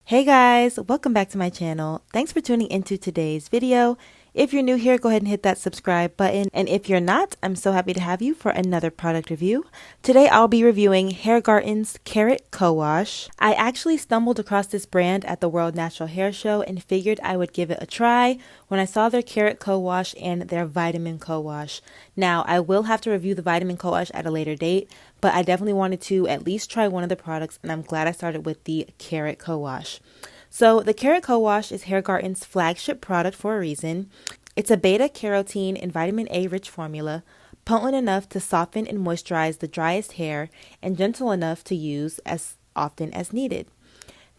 Hey guys, welcome back to my channel. Thanks for tuning into today's video. If you're new here, go ahead and hit that subscribe button. And if you're not, I'm so happy to have you for another product review. Today I'll be reviewing Hairgarten's Carrot Co-Wash. I actually stumbled across this brand at the World Natural Hair Show and figured I would give it a try when I saw their Carrot Co-Wash and their Vitamin Co-Wash. Now, I will have to review the Vitamin Co-Wash at a later date, but I definitely wanted to at least try one of the products, and I'm glad I started with the Carrot Co-Wash. So the Carrot Co-Wash is Hairgarten's flagship product for a reason. It's a beta-carotene and vitamin A rich formula, potent enough to soften and moisturize the driest hair, and gentle enough to use as often as needed.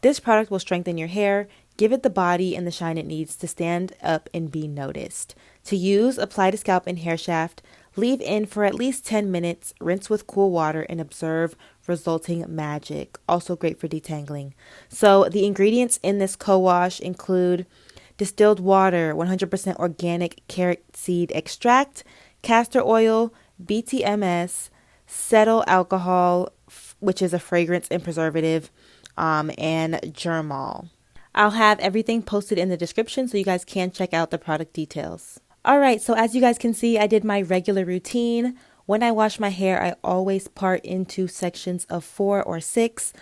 This product will strengthen your hair, give it the body and the shine it needs to stand up and be noticed. To use, apply to scalp and hair shaft, leave in for at least 10 minutes, rinse with cool water, and observe resulting magic. Also great for detangling. So the ingredients in this co-wash include distilled water, 100% organic carrot seed extract, castor oil, BTMS, cetyl alcohol, which is a fragrance and preservative, and germol. I'll have everything posted in the description so you guys can check out the product details. Alright, so as you guys can see, I did my regular routine. When I wash my hair, I always part into sections of 4 or 6.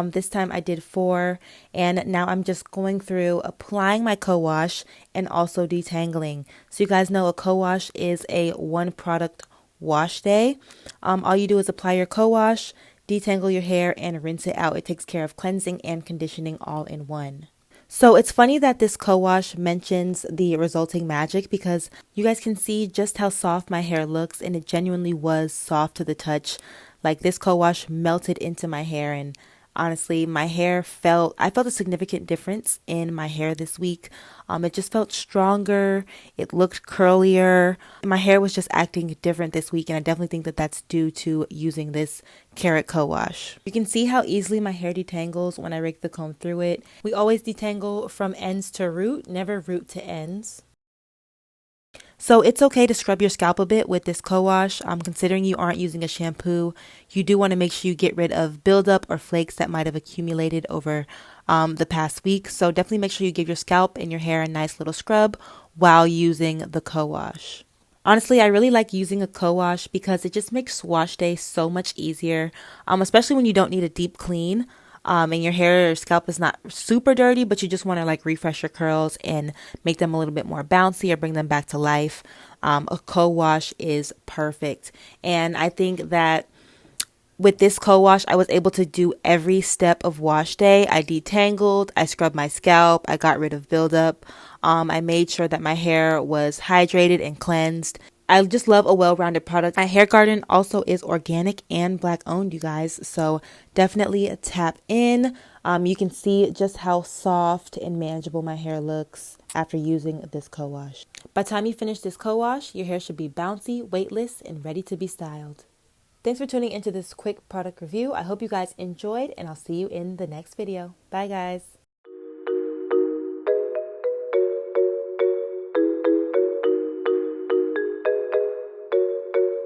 This time I did 4, and now I'm just going through applying my co-wash and also detangling. So you guys know a co-wash is a one product wash day. All you do is apply your co-wash, detangle your hair, and rinse it out. It takes care of cleansing and conditioning all in one. So it's funny that this co-wash mentions the resulting magic because you guys can see just how soft my hair looks, and it genuinely was soft to the touch. Like, this co-wash melted into my hair, and honestly, I felt a significant difference in my hair this week. It just felt stronger. It looked curlier. My hair was just acting different this week, and I definitely think that that's due to using this Carrot Co-Wash. You can see how easily my hair detangles when I rake the comb through it. We always detangle from ends to root, never root to ends. So it's okay to scrub your scalp a bit with this co-wash. Considering you aren't using a shampoo, you do want to make sure you get rid of buildup or flakes that might have accumulated over the past week. So definitely make sure you give your scalp and your hair a nice little scrub while using the co-wash. Honestly, I really like using a co-wash because it just makes wash day so much easier, especially when you don't need a deep clean. And your hair or scalp is not super dirty, but you just want to like refresh your curls and make them a little bit more bouncy or bring them back to life. A co-wash is perfect. And I think that with this co-wash, I was able to do every step of wash day. I detangled, I scrubbed my scalp, I got rid of buildup. I made sure that my hair was hydrated and cleansed. I just love a well-rounded product. My Hairgarten also is organic and Black owned, you guys. So definitely tap in. You can see just how soft and manageable my hair looks after using this co-wash. By the time you finish this co-wash, your hair should be bouncy, weightless, and ready to be styled. Thanks for tuning into this quick product review. I hope you guys enjoyed, and I'll see you in the next video. Bye, guys.